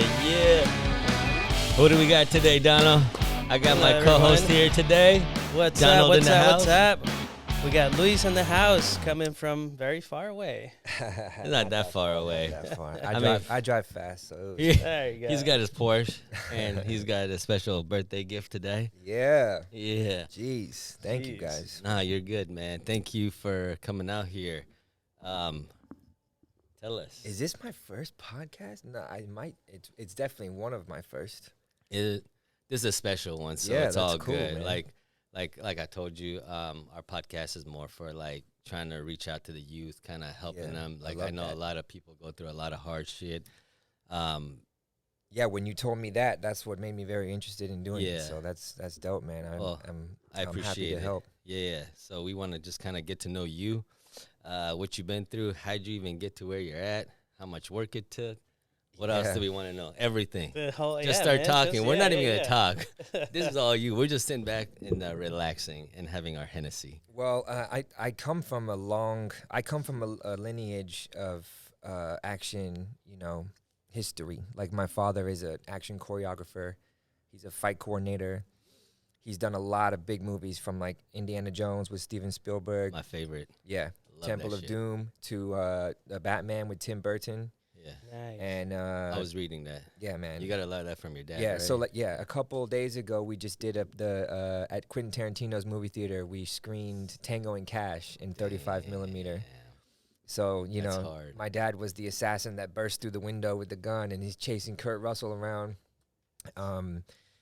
Yeah. Who do we got today, Donald? I got my co-host here today. What's Donald up? in the house. What's up? We got Luis in the house coming from very far away. It's not that far away. That far. I drive fast, so There you go. He's got his Porsche, and he's got a special birthday gift today. yeah. Yeah. Jeez, thank you guys. Nah, you're good, man. Thank you for coming out here. Tell us. Is this my first podcast? No, I might. It's definitely one of my first. This is a special one, so Yeah, it's all that's cool, good. man. Like I told you, our podcast is more for like trying to reach out to the youth, kind of helping Yeah, them. I Like love I know that. a lot of people go through a lot of hard shit. Yeah, when you told me that, that's what made me very interested in doing Yeah. it. So that's dope, man. I'm I happy appreciate to it. help. Yeah. So we want to just kind of get to know you, what you've been through, how'd you even get to where you're at, how much work it took. What else Yeah. do we want to know? Everything. The whole, Just yeah, start man, talking. just- We're yeah, not even yeah, going to yeah. talk. This is all you. We're just sitting back and relaxing and having our Hennessy. Well, I come from a lineage of action, history. Like my father is an action choreographer. He's a fight coordinator. He's done a lot of big movies from like Indiana Jones with Steven Spielberg. My favorite. Yeah. Love Temple that of shit. Doom to the Batman with Tim Burton. Yeah. Nice. And I was reading that. yeah, man. You got a lot of that from your dad. Yeah, right? so a couple days ago we just did at Quentin Tarantino's movie theater. We screened Tango and Cash in 35 millimeter. So That's hard. my dad was the assassin that burst through the window with the gun, and he's chasing Kurt Russell around.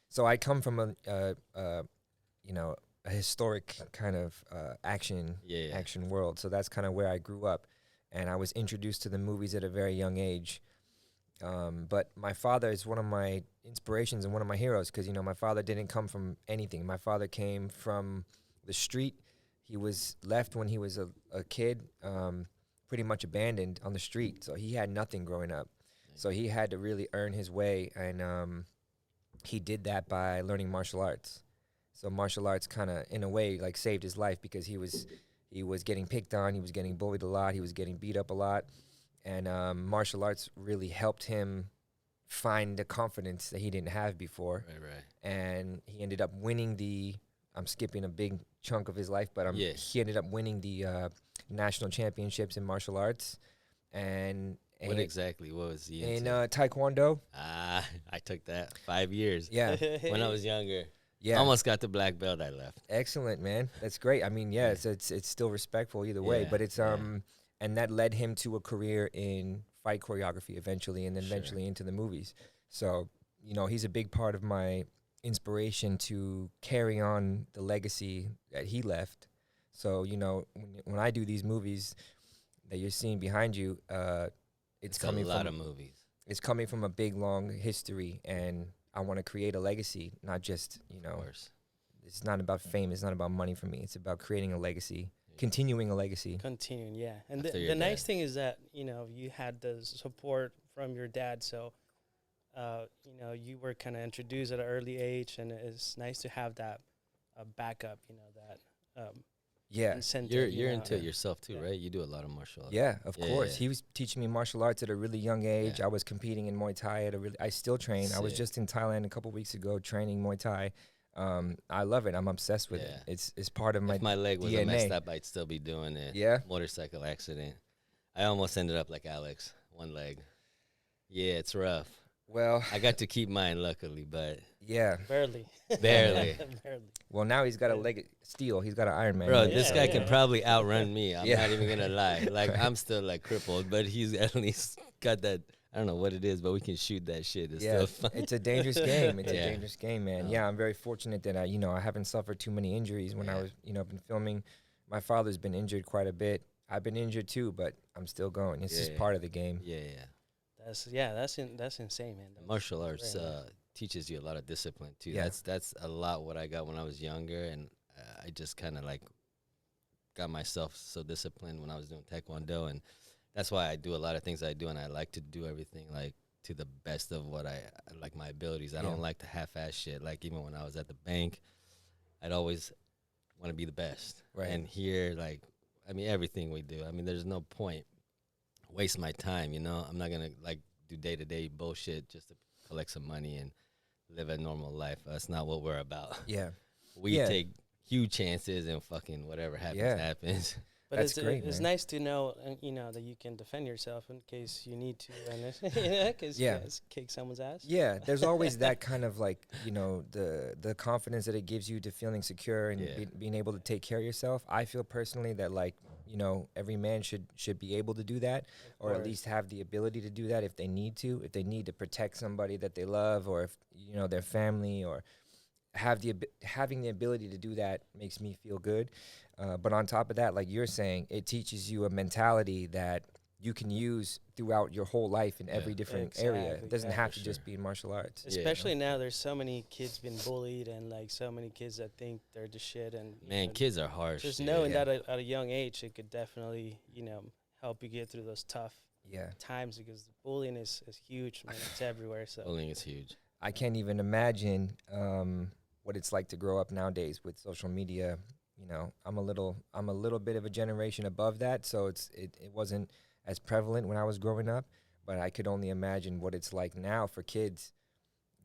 So I come from a historic kind of action world. So that's kind of where I grew up, and I was introduced to the movies at a very young age. But my father is one of my inspirations and one of my heroes because, my father didn't come from anything. My father came from the street. He was left when he was a kid, pretty much abandoned on the street. So he had nothing growing up. So he had to really earn his way, and he did that by learning martial arts. So martial arts kind of, in a way, like saved his life because he was getting picked on, he was getting bullied a lot, he was getting beat up a lot. And martial arts really helped him find the confidence that he didn't have before. Right. And he ended up winning I'm skipping a big chunk of his life, but he ended up winning the national championships in martial arts. And What was he in into? Taekwondo. I took that 5 years. Yeah. When I was younger. Yeah. Almost got the black belt. I left. Excellent, man. That's great. I mean, yeah, it's still respectful either way, Yeah, but it's yeah. and that led him to a career in fight choreography eventually, and then Sure. eventually into the movies. So, he's a big part of my inspiration to carry on the legacy that he left. So, when I do these movies that you're seeing behind you, it's coming a lot from of movies. it's coming from a big long history, and I want to create a legacy, not just, Of course. it's not about fame. It's not about money for me. It's about creating a legacy, continuing a legacy. Continuing, yeah. And After the your nice dad. thing is that, you had the support from your dad. So, you were kind of introduced at an early age, and it's nice to have that backup, that Yeah. incentive. You're into it yourself too, Yeah. right? You do a lot of martial arts. Yeah, of course. Yeah. He was teaching me martial arts at a really young age. Yeah. I was competing in Muay Thai I still train. I was Sick. just in Thailand a couple weeks ago training Muay Thai. I love it. I'm obsessed with Yeah. it. It's part of my If my leg wasn't DNA. messed up, I'd still be doing it. Yeah? Motorcycle accident. I almost ended up like Alex, one leg. Yeah, it's rough. Well, I got to keep mine, luckily, but yeah. Barely. barely. Barely. Well, now he's got a leg of steel. He's got an Iron Man. Bro, leg. this Yeah, guy yeah. can probably outrun me. I'm Yeah. not even gonna lie. Like I'm still like crippled, but he's at least got that. I don't know what it is, but we can shoot that shit. It's Yeah, still fun. it's a dangerous game. It's Yeah. a dangerous game, man. Oh. Yeah, I'm very fortunate that I haven't suffered too many injuries when I Yeah. was, been filming. My father's been injured quite a bit. I've been injured too, but I'm still going. It's just Yeah. part of the game. Yeah. That's insane, man. Martial arts very nice. teaches you a lot of discipline too. Yeah. That's a lot what I got when I was younger, and I just kind of like got myself so disciplined when I was doing Taekwondo, and that's why I do a lot of things I do, and I like to do everything like to the best of what I like my abilities. I Yeah. don't like to half-ass shit. Like even when I was at the bank, I'd always want to be the best. Right. And here, like, I mean, everything we do. I mean, there's no point waste my time. I'm not gonna like do day-to-day bullshit just to collect some money and live a normal life. That's not what we're about. Yeah. We Yeah. take huge chances and fucking whatever happens, Yeah. happens. But That's it's, great, it's man. nice to know, you know, that you can defend yourself in case you need to, and because Yeah. you guys kick someone's ass. Yeah, there's always that kind of like, you know, the confidence that it gives you to feeling secure and Yeah. being able to take care of yourself. I feel personally that, like, you know, every man should be able to do that, or at course. least have the ability to do that if they need to, if they need to protect somebody that they love, or if, you know, their family, or having the ability to do that makes me feel good. But on top of that, like you're saying, it teaches you a mentality that you can use throughout your whole life in every Yeah. different area. Exactly, It doesn't yeah, have for to just sure. be in martial arts. Yeah. Especially now, there's so many kids been bullied, and like so many kids that think they're the shit. And you Man, know, kids are harsh. just dude. knowing Yeah. that at a young age, it could definitely, you know, help you get through those tough Yeah. times, because bullying is huge, man. It's everywhere. So Bullying is huge. I can't even imagine what it's like to grow up nowadays with social media. You know, I'm a little bit of a generation above that, so it wasn't as prevalent when I was growing up, but I could only imagine what it's like now for kids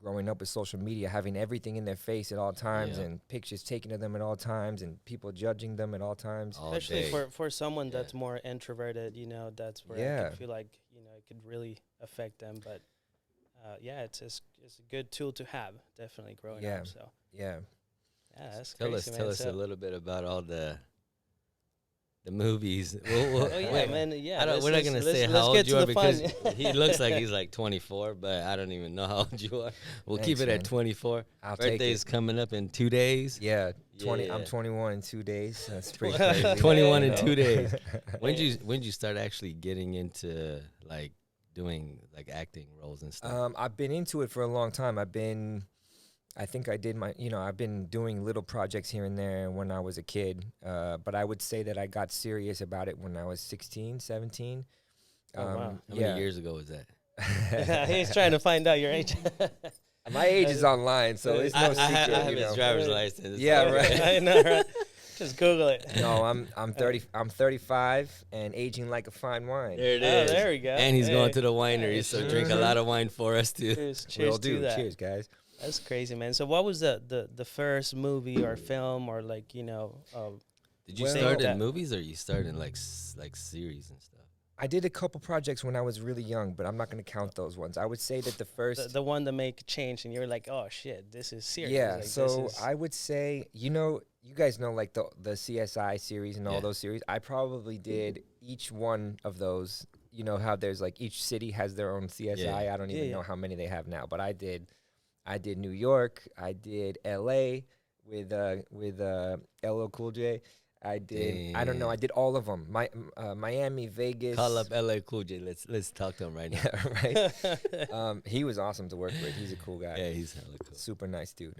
growing up with social media, having everything in their face at all times, Yeah. and pictures taken of them at all times, and people judging them at all times. All especially day. for someone Yeah. that's more introverted, you know, that's where I Yeah. could feel like, you know, it could really affect them. But yeah, it's a good tool to have, definitely growing Yeah. up. So Yeah. yeah, that's Tell crazy, us, man. tell us So- a little bit about all the movies. Oh yeah, man. Yeah, we're not gonna say how let's old get you to are the because fun. he looks like he's like 24, but I don't even know how old you are. We'll keep Thanks, it man. at 24. I'll take Birthday's it. coming up in 2 days. Yeah, 20. I'm Yeah. 21 in 2 days. That's pretty Tw- crazy. 21 you in know? 2 days. When did you start actually getting into like doing like acting roles and stuff? I've been into it for a long time. I think I did I've been doing little projects here and there when I was a kid. But I would say that I got serious about it when I was 16, 17. Oh, wow. How many years ago was that? He's trying to find out your age. My age is online, so it's no I secret. have you his know. driver's license. Yeah, It's right. okay. I know, right? Just Google it. No, I'm 30. I'm 35 and aging like a fine wine. There it Oh, is. there we go. And he's going Hey. to the winery, Hey, so sure. drink a lot of wine for us too. Cheers, Will cheers to do. that. Cheers, guys. That's crazy, man. So what was the first movie or film, or like, you know, Did you Well- start that- in movies or you started in like series and stuff? I did a couple projects when I was really young, but I'm not going to count those ones. I would say that the first. the one that make a change and you're like, oh shit, this is serious. Yeah, Like, so this is, I would say, you guys know like the CSI series and all Yeah. those series. I probably did each one of those. You know how there's like each city has their own CSI. Yeah. I don't Yeah, even yeah. know how many they have now, but I did New York. I did LA with LL Cool J. I don't know. Damn. I did all of them. Miami, Vegas. Call up LA Cool J. Let's talk to him right now. Yeah, right. He was awesome to work with. He's a cool guy. Yeah, he's hella cool. Super nice dude.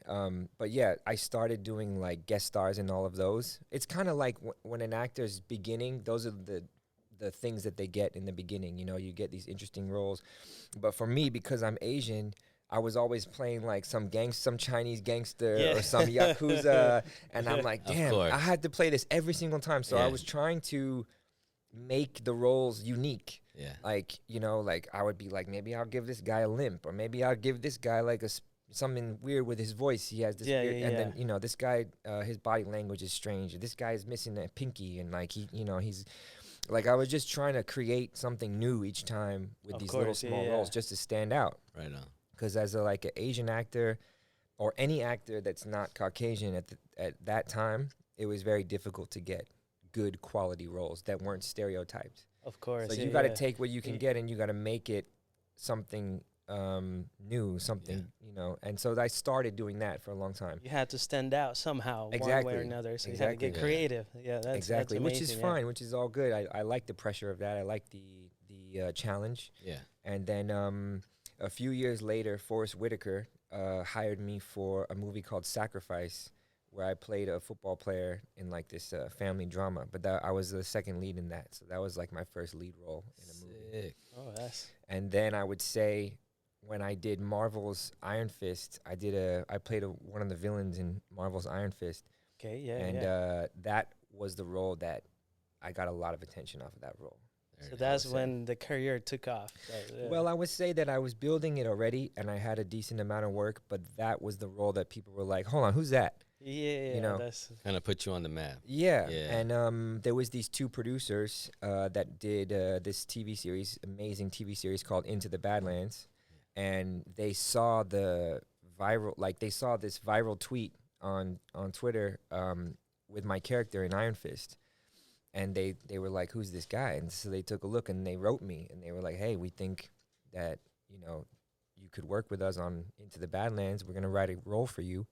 But yeah, I started doing like guest stars in all of those. It's kind of like when an actor's beginning, those are the things that they get in the beginning. You know, you get these interesting roles. But for me, because I'm Asian, I was always playing like some Chinese gangster Yeah. or some Yakuza. And I'm like, Of damn, course. I had to play this every single time. So I Yeah. was trying to make the roles unique. Yeah. Like, like I would be like, maybe I'll give this guy a limp, or maybe I'll give this guy like something weird with his voice. He has this Yeah, weird, yeah, and yeah. then this guy, his body language is strange. This guy is missing a pinky, and like he's like, I was just trying to create something new each time with Of these little course, yeah, small yeah. roles just to stand out. Right on. Because as an Asian actor, or any actor that's not Caucasian at that time, it was very difficult to get good quality roles that weren't stereotyped. of course. So yeah, you got to yeah. take what you can Yeah. get, and you got to make it something new, something, And so I started doing that for a long time. You had to stand out somehow, one way Exactly. or another. So you Exactly. had to get Yeah. creative. Yeah, that's Exactly, that's which is amazing, fine, which is all good. I like the pressure of that. I like the challenge. Yeah. And then a few years later, Forrest Whitaker hired me for a movie called Sacrifice, where I played a football player in like this family drama. But I was the second lead in that, so that was like my first lead role in a movie. Sick. Yeah. Oh, that's And then I would say, when I did Marvel's Iron Fist, I played one of the villains in Marvel's Iron Fist, okay. Yeah, and yeah. that was the role that I got a lot of attention off of that role. So that's when the career took off. Well, I would say that I was building it already, and I had a decent amount of work, but that was the role that people were like, hold on, who's that? Yeah, you know, that's kind of put you on the map. Yeah. Yeah. And there was these two producers that did this TV series, amazing TV series called Into the Badlands, and they saw the viral, like they saw this viral tweet on Twitter with my character in Iron Fist. And they were like, who's this guy? And so they took a look and they wrote me and they were like, hey, we think that, you know, you could work with us on Into the Badlands. We're going to write a role for you.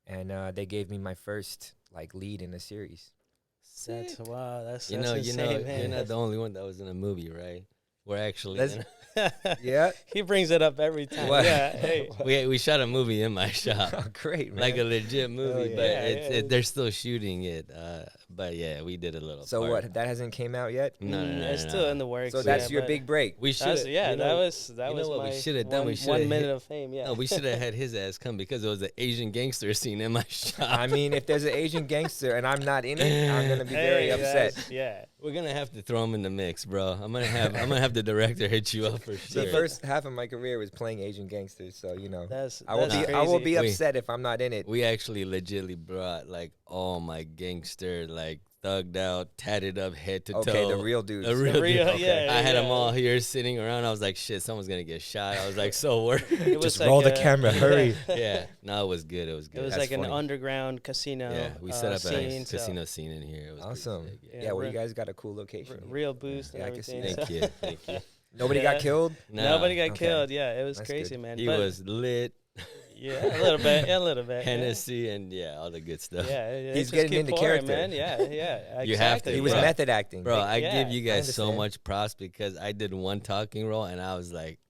And they gave me my first like lead in the series. That's wow. That's you that's know, insane, man. you're not the only one that was in a movie, right? We're actually Yeah. He brings it up every time. What? Yeah. Hey. we shot a movie in my shop. Oh, great, man. Like a legit movie, yeah. but Yeah, they're still shooting it. But yeah, we did a little. So part. what? That hasn't came out yet? No, It's still in the works. So that's yeah, your but big break. We should. that's- Yeah, you know, that was you know what my we should have done? We should 1 have minute of fame. Yeah. No, we should have had his ass come because it was an Asian gangster scene in my shop. I mean, if there's an Asian gangster and I'm not in it, I'm gonna be very upset. Yeah. We're gonna have to throw him in the mix, bro. I'm gonna have the director hit you up for The sure. first half of my career was playing Asian gangsters, so you know, That's I will that's be I will be Wait. upset if I'm not in it. We actually legitly brought like all my gangster, like thugged out, tatted up head to toe. Okay, the real dudes. The real real- dude. yeah, I had yeah. them all here sitting around. I was like, shit, someone's gonna get shot. I was like, so worried. It was Just like roll the a- camera, hurry. Yeah, no, it was good. It was good. It was That's like an funny. underground casino. Yeah, we set up scene, a so casino scene in here. It was pretty Awesome. sick, Yeah, Yeah, well, real- you guys got a cool location. here. real boost Yeah, I and can see everything. that. so- Thank you, thank you. Nobody Yeah. got killed. No, Nobody got Okay. killed. Yeah, it was That's crazy, good. man. He But was lit, yeah, a little bit, a little bit. Hennessy, and yeah, all the good stuff. Yeah, He's just getting keep into pouring, character. man. Yeah, yeah. You have exactly. to, He was bro. method acting. Bro, I Yeah, give you I guys so understand. much props because I did one talking role and I was like,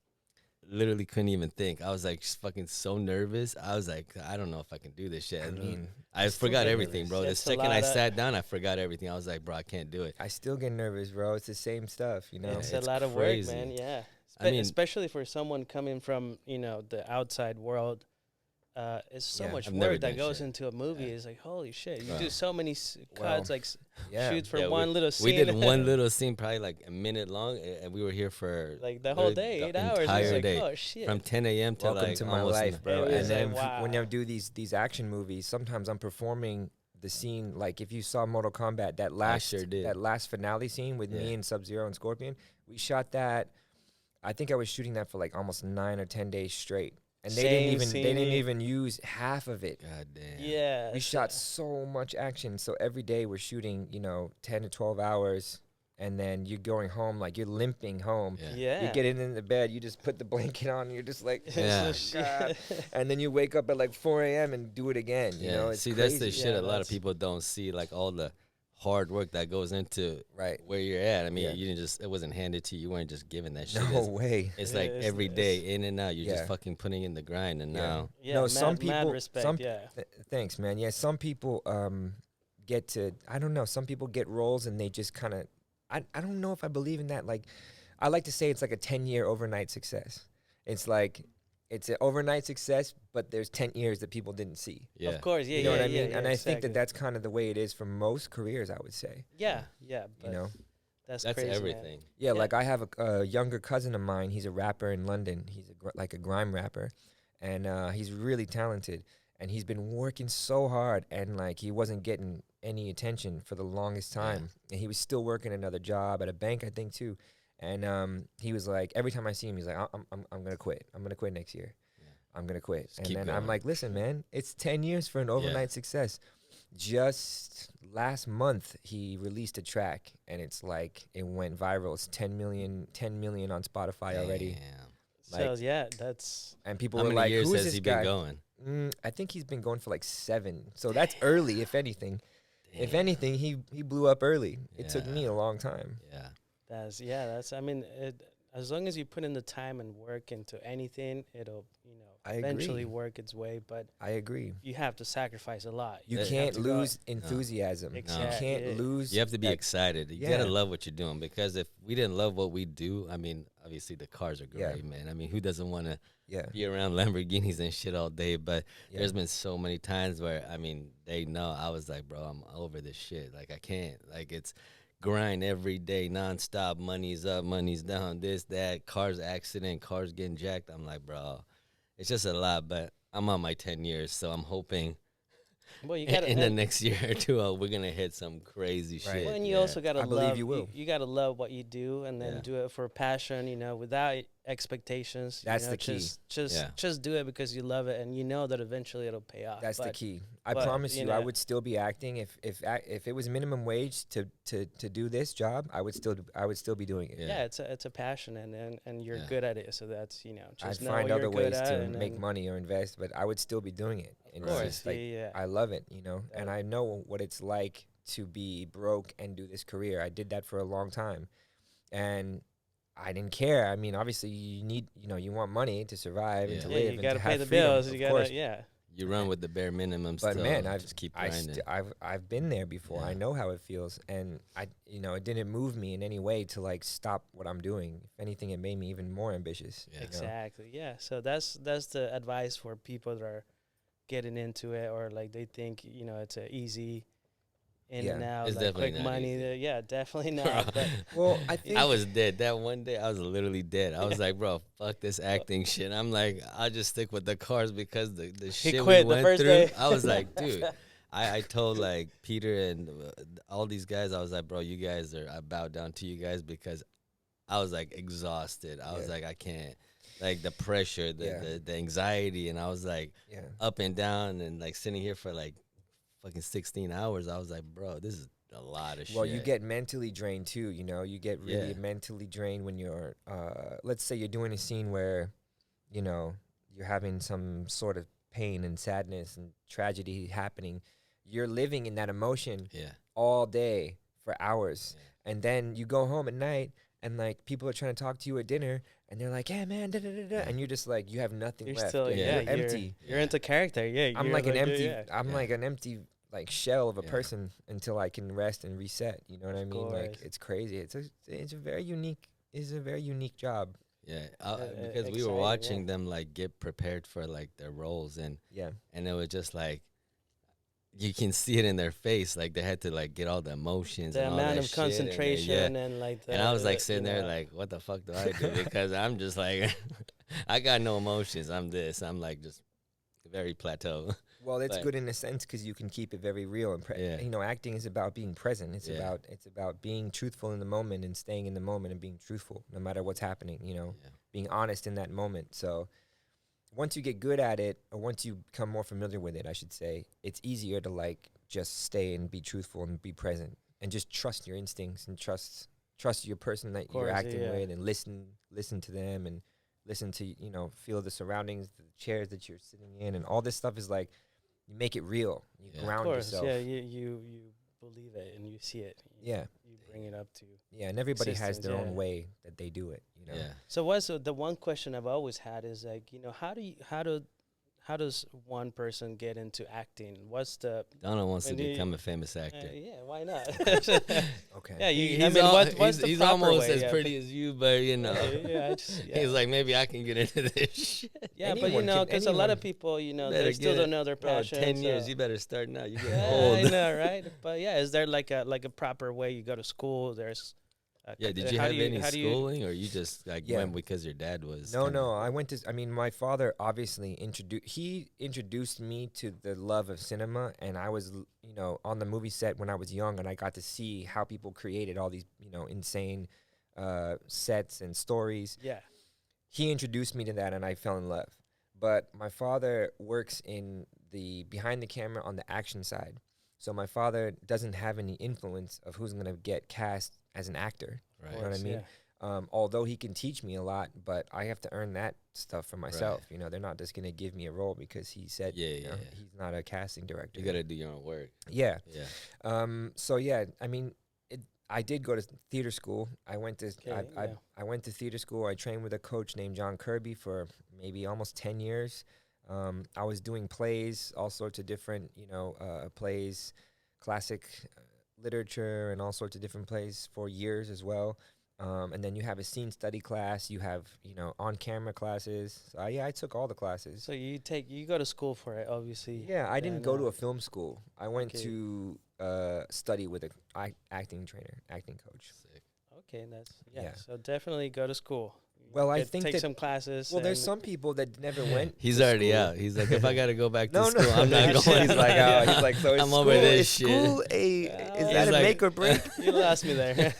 literally couldn't even think. I was like fucking so nervous. I was like, I don't know if I can do this shit. I mean, I still forgot get everything, nervous. bro. The It's a second I lot of- sat down, I forgot everything. I was like, bro, I can't do it. I still get nervous, bro. It's the same stuff, you know. Yeah, It's a it's lot of crazy. work, man. Yeah. I mean- Especially for someone coming from, you know, the outside world. It's so Yeah. much I've never work that done goes shit. into a movie. Yeah. It's like, holy shit. You Bro. do so many Well, cuts, like Yeah. shoots for Yeah, one little scene. We did one little scene, probably like a minute long, and we were here for like the whole the day, 8 the hours. entire It's like, day. oh, shit. from 10 a.m. to Welcome like to my almost life, bro. It And was then like, when you wow. do these action movies, sometimes I'm performing the scene. Like if you saw Mortal Kombat, that last sure did. that last finale scene with me Yeah. and Sub-Zero and Scorpion, we shot that. I think I was shooting that for like almost 9 or 10 days straight, and they Same didn't scene. even use half of it. God damn. Yeah. We it's, shot so much action, so every day we're shooting, 10 to 12 hours, and then you're going home like you're limping home. Yeah. Yeah. You get in the bed, you just put the blanket on, and you're just like, It's Yeah. just God. shit. and then you wake up at like 4 a.m. and do it again. You Yeah. know, it's See, crazy. that's the shit Yeah, a lot of that's- people don't see, like all the hard work that goes into Right. where you're at. I mean, Yeah. you didn't just, it wasn't handed to you. You weren't just given that shit. No way. It's Yeah, like it's- every day in and out. You're Yeah. just fucking putting in the grind. And Yeah. now, Yeah, No, mad, some mad people- respect, some- yeah. Thanks, man. Yeah, some people get to, I don't know, some people get roles and they just kind of, I don't know if I believe in that. Like, I like to say it's like a 10-year overnight success. It's like, it's an overnight success, but there's 10 years that people didn't see. yeah. Of course, yeah, You know yeah, what I yeah, mean? yeah, And I think exactly. that that's kind of the way it is for most careers, I would say. Yeah, yeah, but You know? that's That's crazy, man. everything. Yeah, Yeah. like I have a younger cousin of mine. He's a rapper in London. He's like a grime rapper, and he's really talented. And he's been working so hard, and like he wasn't getting any attention for the longest time. And he was still working another job at a bank, I think, too. And he was like, every time I see him, he's like, I'm gonna quit. I'm gonna quit next year. Yeah. I'm gonna quit. Just And keep then I'm going. like, listen, man, it's 10 years for an overnight success. Just last month, he released a track, and it's like it went viral. It's 10 million on Spotify already. Damn. Like- So yeah, that's And people How were many like, years "Who is has this he guy?" been going? I think he's been going for like 7. So that's early, if anything. If Damn. anything, he blew up early. It took me Yeah. a long time. Yeah. that's I mean, as long as you put in the time and work into anything, it'll I eventually agree. work its way. But I agree. you have to sacrifice a lot. You Yeah. can't have to go- lose enthusiasm. Exact- You can't yeah. lose. You have to be that- excited. You Yeah. gotta love what you're doing, because if we didn't love what we do, I mean, obviously the cars are Yeah. great, man. I mean, who doesn't want to Yeah. be around Lamborghinis and shit all day? But Yeah. there's been so many times where, I mean, they know I was like, bro, I'm over this shit. Like, I can't. Like, it's grind every day, nonstop. Money's up, money's down. This, that. Cars accident, cars getting jacked. I'm like, bro, it's just a lot. But I'm on my 10 years, so I'm hoping. Well, you got in the next year or two, we're gonna hit some crazy shit. Well, and you also gotta I believe love. you will. You gotta love what you do, and then Yeah. do it for passion. You know, without expectations. That's you know, the key. Just do it because you love it, and you know that eventually it'll pay off. That's the key. I but, promise you you, I know- would still be acting if it was minimum wage to do this job. I would still be doing it. Yeah. Yeah, it's a passion, and you're Yeah. good at it. So that's I'd just know find what other you're good ways at, to and make then- money or invest, but I would still be doing it. Of It's course, just like yeah. I love it, and I know what it's like to be broke and do this career. I did that for a long time, and I didn't care. I mean, obviously, you need, you want money to survive and to Yeah. Yeah, live you and gotta to pay have the freedom, bills. of You course. gotta, yeah. You run with the bare minimum. But still. man, just keep grinding. I've been there before. I Yeah. know how it feels, and it didn't move me in any way to like stop what I'm doing. If anything, it made me even more ambitious. Yeah. you know? Exactly. Yeah. So that's the advice for people that are getting into it, or like they think it's a easy in and Yeah. out, It's like definitely quick not money. easy. Yeah, definitely not. But Well, I think I was dead that one day. I was literally dead. I was like, bro, fuck this acting shit. I'm like, I'll just stick with the cars because the shit we quit the went first through. day. I was like, dude. I told like Peter and all these guys. I was like, bro, you guys are. I bowed down to you guys because I was like exhausted. I was Yeah. like, I can't. Like the pressure, Yeah. the anxiety, and I was like yeah. up and down and like sitting here for like fucking 16 hours. I was like, bro, this is a lot of shit. Well, you get mentally drained too. You get really Yeah. mentally drained when you're. Let's say you're doing a scene where, you're having some sort of pain and sadness and tragedy happening. You're living in that emotion yeah. all day for hours, Yeah. and then you go home at night and like people are trying to talk to you at dinner and they're like, "Yeah, man," da, da, da, da, Yeah. and you're just like, you have nothing you're left. still, You're yeah, empty. You're into character. Yeah. I'm you're like an empty. yeah. I'm Yeah. like an empty like shell of a Yeah. person until I can rest and reset. You know what I Of mean? Like course. it's crazy. It's a very unique job. Yeah, because we exciting, were yeah. watching them like get prepared for like their roles, and Yeah. it was just like you can see it in their face, like they had to like get all the emotions, The and all amount that of shit, and concentration and like the. and I was like sitting you there know, like, what the fuck do I do? Because I'm just like, I got no emotions. I'm like just very plateau. Well, it's But- good in a sense because you can keep it very real and Yeah. acting is about being present. It's Yeah. about being truthful in the moment and staying in the moment and being truthful no matter what's happening. Yeah. Being honest in that moment. So once you get good at it, or once you become more familiar with it, I should say, it's easier to like just stay and be truthful and be present and just trust your instincts and trust your person that you're course, acting yeah. with, and listen to them and listen to feel the surroundings, the chairs that you're sitting in, and all this stuff is like you make it real. You Yeah. of ground course, yourself. yeah. You believe it and you see it. Yeah. You bring it up to. Yeah, and everybody has Existence, their yeah. own way that they do it. Yeah. So what's the one question I've always had is like, how does one person get into acting? What's the Donald wants to And you- become a famous actor. yeah, why not? Okay. yeah, you. He's I mean, al- what's the he's proper almost way? as Yeah, pretty as you, but yeah, he's like, maybe I can get into this shit. yeah, but anyone can- because a lot of anyone- people, Better they still get don't it. know their Bro, passion. 10 years, you better start now. You get Yeah, old. I know, right? But yeah, is there like a proper way you go to school? There's Yeah, did you how have do you- any how do you- schooling, or you just like Yeah. went because your dad was? No, kinda- no. I went to. I mean, my father obviously introduced me to the love of cinema, and I was, on the movie set when I was young, and I got to see how people created all these, insane sets and stories. Yeah. He introduced me to that, and I fell in love. But my father works in the behind the camera on the action side, so my father doesn't have any influence of who's gonna get cast as an actor. Right. You know what I mean? Although he can teach me a lot, but I have to earn that stuff for myself. They're not just gonna give me a role because he said, Yeah. he's not a casting director. You gotta do your own work. Yeah. Yeah. So yeah, I mean, I did go to theater school. I went to Okay, I went to theater school. I trained with a coach named John Kirby for maybe almost 10 years. I was doing plays, all sorts of different, plays, classic literature, and all sorts of different plays for years as well. And then you have a scene study class. You have, on-camera classes. So I took all the classes. So you go to school for it, obviously. Yeah, I didn't and, go to a film school. I went okay. to study with a acting trainer, acting coach. Sick. Okay, that's Yeah. So definitely go to school. Well, I think take that- some classes. Well, there's and- some people that never went. He's to already school. out. He's like, if I gotta go back to No, school, no, I'm not going. He's like, oh, he's like, so is I'm school, over this is shit. school is He's that a like- make or break? You lost me there.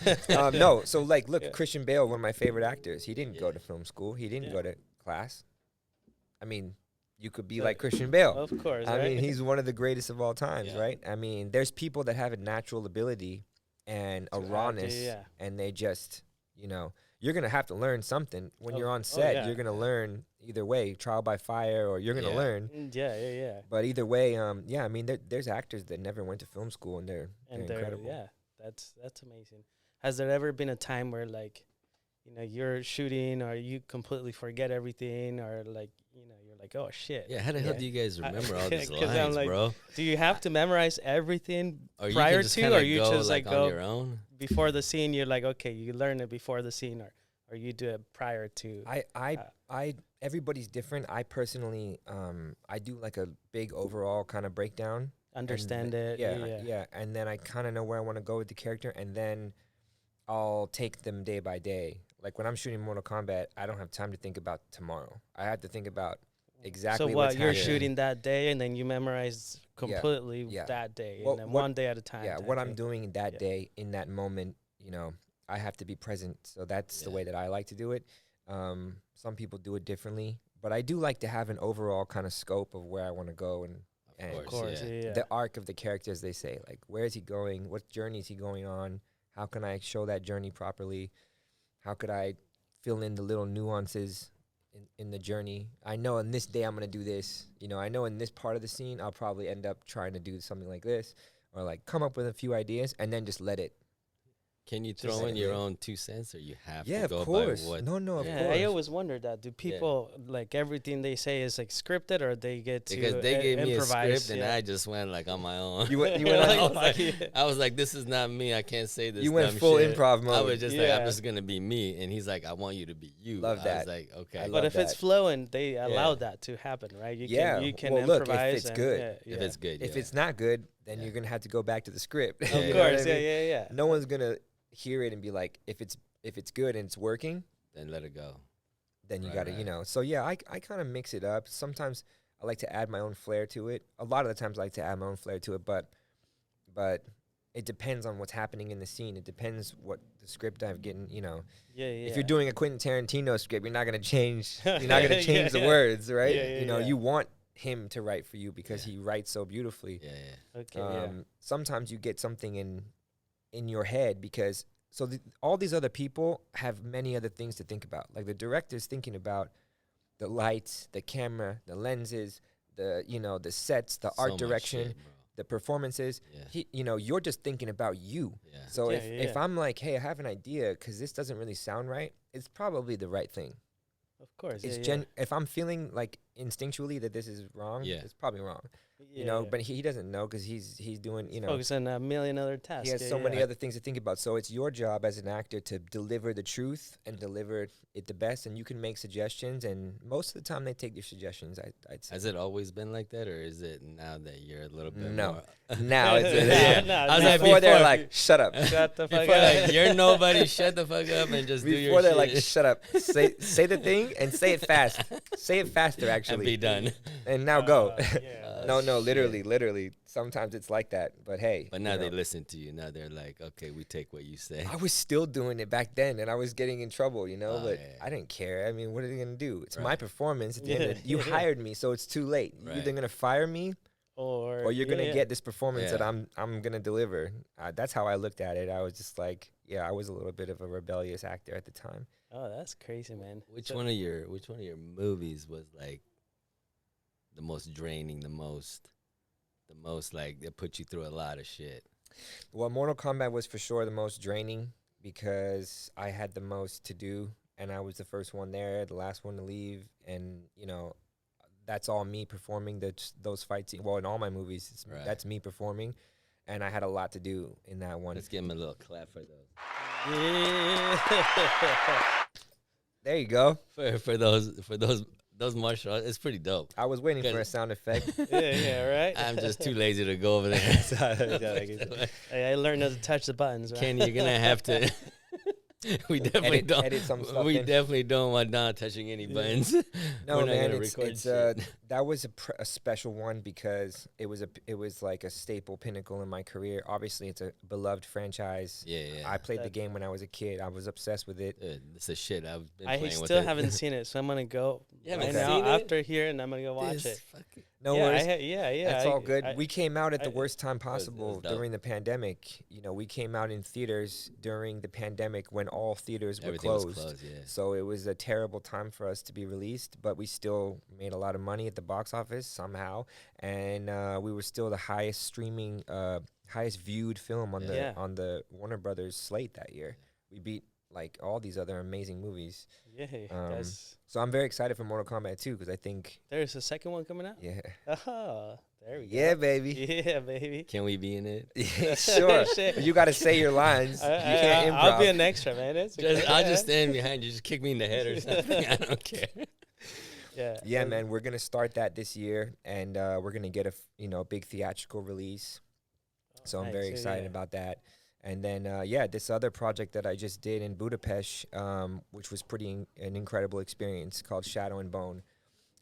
No, so like, look, Yeah. Christian Bale, one of my favorite actors. He didn't go Yeah. to film school. He didn't Yeah. go to class. I mean, you could be So- like Christian Bale. Of course, I right? mean, he's one of the greatest of all times, Yeah. right? I mean, there's people that have a natural ability and a To act, rawness, yeah. and they just, you know, you're gonna have to learn something when Oh, you're on oh, set. yeah. You're gonna learn either way, trial by fire, or you're gonna Yeah. learn. Yeah. But either way, yeah, I mean, there's actors that never went to film school, and they're And incredible. yeah, that's amazing. Has there ever been a time where like, you know, you're shooting or you completely forget everything, or like, you know, you're like, oh shit. Yeah, how the hell Yeah. do you guys remember all these 'Cause I'm lines, like, bro? Do you have to memorize everything Or you prior can just to, kinda or you go, just like on go your own? before the scene? You're like, okay, you learn it before the scene, or you do it prior to. Everybody's different. I personally, I do like a big overall kind of breakdown. Understand and it. yeah. And then I kind of know where I want to go with the character, and then I'll take them day by day. Like when I'm shooting Mortal Kombat, I don't have time to think about tomorrow. I have to think about exactly So what's what you're happening. shooting that day, and then you memorize completely yeah. that day, Well, and then what- one day at a time. Yeah, type what I'm thing. doing that Yeah. day in that moment, you know, I have to be present. So that's the Yeah. way that I like to do it. Some people do it differently, but I do like to have an overall kind of scope of where I want to go and Of course, yeah. the arc of the character, as they say. Like, where is he going? What journey is he going on? How can I show that journey properly? How could I fill in the little nuances in the journey? I know in this day I'm going to do this. You know, I know in this part of the scene I'll probably end up trying to do something like this, or like come up with a few ideas and then just let it. Can you Just throw let in it your live. own 2 cents, or you have Yeah, to go of course. by what? No, of Yeah, course. I always wondered that. Do people like everything they say is like scripted, or they get to Because they gave me a improvise? script and I just went like on my own. You went You're on- I, like, was like, yeah. I was like, this is not me. I can't say this. You went dumb full shit. improv mode. I was just like, Yeah. I'm just gonna be me, and he's like, I want you to be you. Love I that. was like, okay. I But love if it's that. flowing, they allow Yeah. that to happen, right? You Yeah, can, you can well, look, if improvise. it's and- good. yeah, If yeah. it's good, If yeah. it's not good, then Yeah. you're going to have to go back to the script. Of You know what course, I mean? yeah. No one's going to hear it and be like, if it's good and it's working, then let it go. then you Right, got to, right. you know. So yeah, I kind of mix it up. Sometimes I like to add my own flair to it. A lot of the times I like to add my own flair to it, but it depends on what's happening in the scene. It depends what the script I've getting, you know. Yeah. If you're doing a Quentin Tarantino script, you're not going to change the Yeah. words, right? Yeah, you know, yeah. you want him to write for you because Yeah. he writes so beautifully. Yeah. Okay, Sometimes you get something in your head because all these other people have many other things to think about. Like the director's thinking about the lights, the camera, the lenses, the sets, the So art much direction, shit, bro. the performances. Yeah. You're just thinking about you. Yeah. So Yeah, if yeah. I'm like, hey, I have an idea because this doesn't really sound right, it's probably the right thing. Of course. It's yeah. if I'm feeling like instinctually that this is wrong, Yeah. it's probably wrong. Yeah, You know, yeah. but he doesn't know because he's doing, you know, Focus on a million other tasks. he has yeah, so many yeah. other things to think about. So it's your job as an actor to deliver the truth and deliver it the best. And you can make suggestions, and most of the time they take your suggestions. I'd say. Has it always been like that, or is it now that you're a little bit No. more? Now it's Yeah, no, I was like, before they're before- like, shut up. Shut the fuck Before, up. like, you're nobody. Shut the fuck up and just do your Before they're shit. like, shut up. Say the thing and say it fast. Say it faster, actually. and be done. And now go. Yeah. No, shit. literally. Sometimes it's like that. But hey. But you now know. they listen to you. Now they're like, okay, we take what you say. I was still doing it back then, and I was getting in trouble, you know. Oh, but yeah. I didn't care. I mean, what are they gonna do? It's my Right. performance. At the end of Yeah, you yeah. hired me, so it's too late. You're either Right. gonna fire me, Or or you're gonna yeah. get this performance that Yeah. I'm gonna deliver. That's how I looked at it. I was just like, yeah, I was a little bit of a rebellious actor at the time. Oh, that's crazy, man. Which So- one of your movies was like the most draining, the most like that put you through a lot of shit? Well, Mortal Kombat was for sure the most draining because I had the most to do, and I was the first one there, the last one to leave, and you know, that's all me performing those fights. Well, in all my movies, Right. that's me performing, and I had a lot to do in that one. Let's give him a little clap for those. Yeah. There you go. For those those martial arts, it's pretty dope. I was waiting for a sound effect. Yeah, right. I'm just too lazy to go over there. Hey, I learned how to touch the buttons. Right? Ken, you're gonna have to. We definitely don't. Edit some stuff We in. definitely don't want Don touching any buttons. No, We're not man, gonna it's record shit. that was a special one because it was like a staple pinnacle in my career. Obviously, it's a beloved franchise. Yeah. I played the game when I was a kid. I was obsessed with it. It's the shit I've been I playing with. still it. haven't seen it, so I'm gonna go You right haven't now seen it? after here, and I'm gonna go watch it. No yeah, worries. yeah. That's all good. We came out at the I- worst time was possible dope. during the pandemic. You know, we came out in theaters during the pandemic when all theaters were Everything closed. was closed. Yeah. So it was a terrible time for us to be released, but we still made a lot of money at the box office somehow, and we were still the highest streaming, highest viewed film on Yeah. on the Warner Brothers slate that year. We beat like all these other amazing movies. Yeah, that's, So I'm very excited for Mortal Kombat 2 because I think, there's a second one coming out. yeah, Oh, there we go. yeah, baby. Yeah, baby. Can we be in it? Yeah, sure. Shit. You got to say your lines. You can't improv. I'll be an extra, man. It's okay. I'll just stand behind you. Just kick me in the head or something. I don't care. Yeah. Yeah, man, we're gonna start that this year, and we're gonna get a big theatrical release. So I'm very Nice, excited yeah. about that. And then this other project that I just did in Budapest, which was an incredible experience, called Shadow and Bone,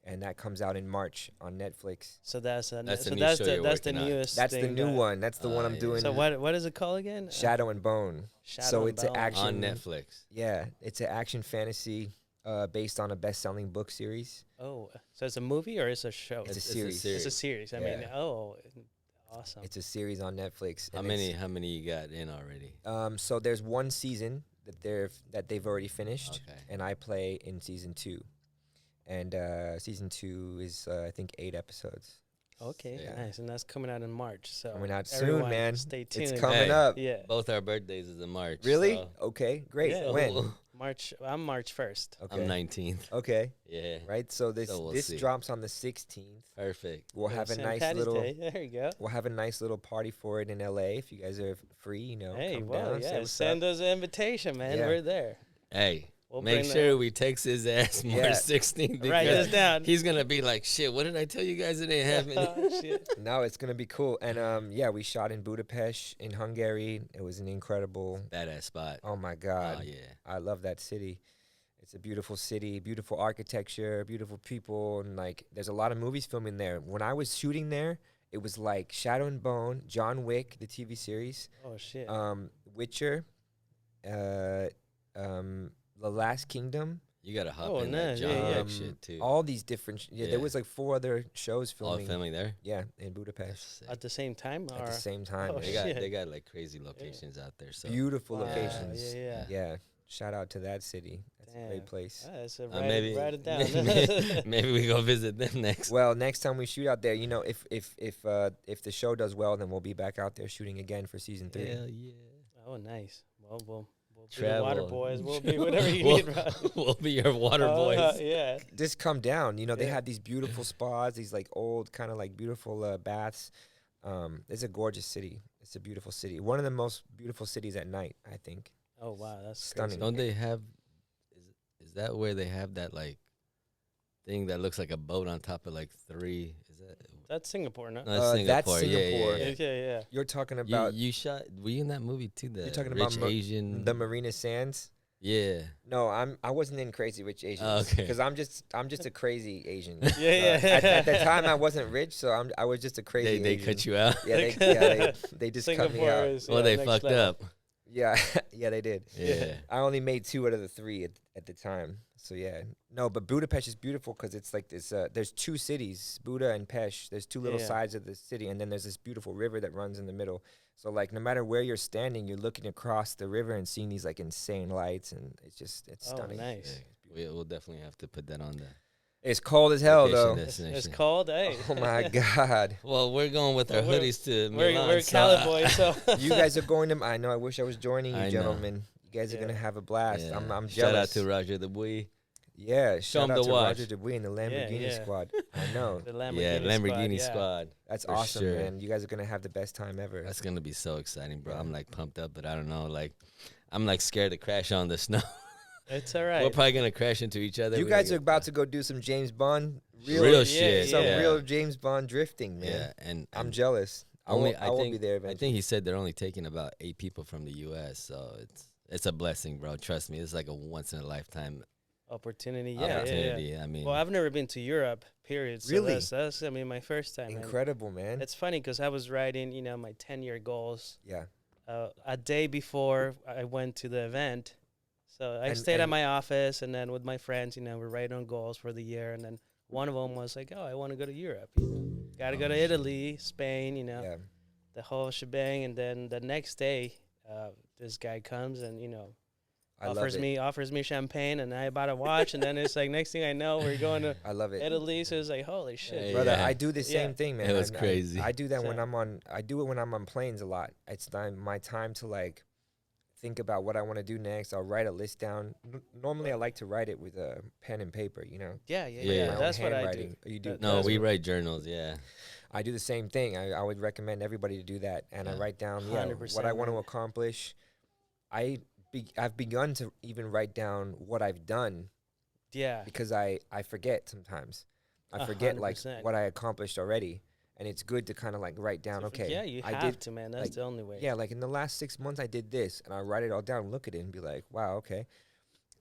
and that comes out in March on Netflix. So that's That's the so new that's show the you're that's the working on. newest. That's the thing new that- one. That's the one I'm yeah. doing. So what is it called again? Shadow and Bone. Shadow So and it's an Bone. action On Netflix. Yeah, it's an action fantasy based on a best-selling book series. Oh, so it's a movie or it's a show? It's a It's a series. series. It's a series. I mean, Yeah. awesome. It's a series on Netflix. How and many you got in already? So there's one season that they've already finished, Okay. and I play in season 2. And season 2 is I think 8 episodes. Okay, Yeah. nice, and that's coming out in March. So Coming out soon, everyone man. Stay tuned. It's coming Hey. up. Yeah, Both our birthdays is in March. Really? so- Okay, great. Yeah. When? March. I'm March 1st. Okay. I'm 19th. Okay. Yeah. Right. So this So we'll this see. drops on the 16th. Perfect. We'll have a St. nice Patty's little Day. There you go. we'll have a nice little party for it in LA if you guys are free. Hey, come well, down. say yeah. what's Send up. us an invitation, man. Yeah. We're there. Hey, We'll make bring sure we text his ass Yeah. March 16th. Write because this down. He's gonna be like, shit. What did I tell you guys? It didn't happen. Oh, shit. No, it's gonna be cool. And we shot in Budapest in Hungary. It was an incredible. Badass spot. Oh my God. Oh yeah. I love that city. It's a beautiful city, beautiful architecture, beautiful people, and like there's a lot of movies filming there. When I was shooting there, it was like Shadow and Bone, John Wick, the TV series, Oh shit. Witcher, The Last Kingdom, You gotta hop Oh, in nice. that Yeah, John yeah. Wick shit too. all these different. There Yeah. was like 4 other shows All filming. filming there. Yeah, in That's Budapest sick. At the same time, at or the same time. Oh, They It's got shit. they got like crazy locations out there. So beautiful Wow, locations. Yeah. Yeah, shout out to that city. That's a Damn. great place. That's a maybe write it down. maybe we go visit them next. Well, next time we shoot out there, if the show does well, then we'll be back out there shooting again for season 3. Hell yeah. Oh, nice. Well, we'll be the Travel. water boys. We'll be whatever you We'll- need, bro. We'll be your water boys. Yeah. Just come down. They Yeah. have these beautiful spas, these like old kind of like beautiful baths. It's a gorgeous city. It's a beautiful city. One of the most beautiful cities at night, I think. Oh wow, that's Stunning. crazy. Don't they have? Is that where they have that like thing that looks like a boat on top of like 3? Is that? That's Singapore, no? No, that's That's Singapore. Yeah, Singapore. yeah, Yeah, yeah. yeah. You're talking You, about you shot. Were you in that movie too? The You're talking rich about Asian. the Marina Sands. Yeah. No, I wasn't in Crazy Rich Asians. Oh, okay. Because I'm just a crazy Asian. Yeah. At the time, I wasn't rich, so I was just a crazy. They Asian. cut you out. Yeah, they just cut me Singapore out. is. Well, yeah, they next fucked level. up. Yeah, yeah, they did. Yeah. I only made 2 out of the 3 at the time. So yeah, no, but Budapest is beautiful because it's like this. There's 2 cities, Buda and Pest. There's 2 little Yeah. sides of the city, and then there's this beautiful river that runs in the middle. So like, no matter where you're standing, you're looking across the river and seeing these like insane lights, and it's Oh, stunning. nice. We'll definitely have to put that on there. It's cold as hell Vacation though. destination. It's cold, hey. Oh my god. Well, we're going with our Well, we're- hoodies to We're Milan. Cali boys, so You guys are going to. I know. I wish I was joining you, I know. gentlemen. You guys are Yeah. gonna have a blast. Yeah. I'm Shout out jealous. to Roger the Boy. Yeah, Show shout 'em out the to watch. Roger DeWee and the Lamborghini yeah. squad. I know. the Lamborghini Yeah, Lamborghini yeah. squad. That's For awesome, sure. man. You guys are gonna have the best time ever. That's gonna be so exciting, bro. Yeah. I'm like pumped up, but I don't know. Like, I'm like scared to crash on the snow. It's all right. We're probably gonna crash into each other. You We're guys gonna are about to go do some James Bond, real shit. some yeah. real James Bond drifting, man. Yeah, and I'm jealous. I only will be there I eventually. think he said they're only taking about 8 people from the U.S. So it's a blessing, bro. Trust me, it's like a once in a lifetime opportunity. Yeah, opportunity. yeah. I mean, Well, I've never been to Europe. Period. So Really? That's I mean my first time. and Incredible, man. It's funny because I was writing, my 10-year goals. Yeah. A day before I went to the event. So I stayed at and- my office, and then with my friends, we're writing on goals for the year. And then one of them was like, oh, I want to go to Europe. Got to go to Italy, Spain, Yeah. the whole shebang. And then the next day, this guy comes and, I love offers it. me champagne, and I bought a watch. And then it's like, next thing I know, we're going to I love it. Italy. So it's like, holy shit. Hey, Brother, Yeah. I do the same Yeah. thing, man. It was I crazy. I do that when So- I do it when I'm on planes a lot. It's my time to like think about what I want to do next. I'll write a list down. Normally I like to write it with a pen and paper, Yeah. Yeah. My own That's what I do. handwriting. You do. That- no, that's we what- wave journals. Yeah, I do the same thing. I would recommend everybody to do that. And I Yeah. write down 100%, what I want to man. accomplish. I've begun to even write down what I've done Yeah. because I forget sometimes. I forget like 100%. what I accomplished already. And it's good to kind of like write down, So okay, Yeah, you I have did, to, man. That's like, the only way. yeah, like in the last 6 months I did this, and I write it all down, look at it, and be like, wow, okay,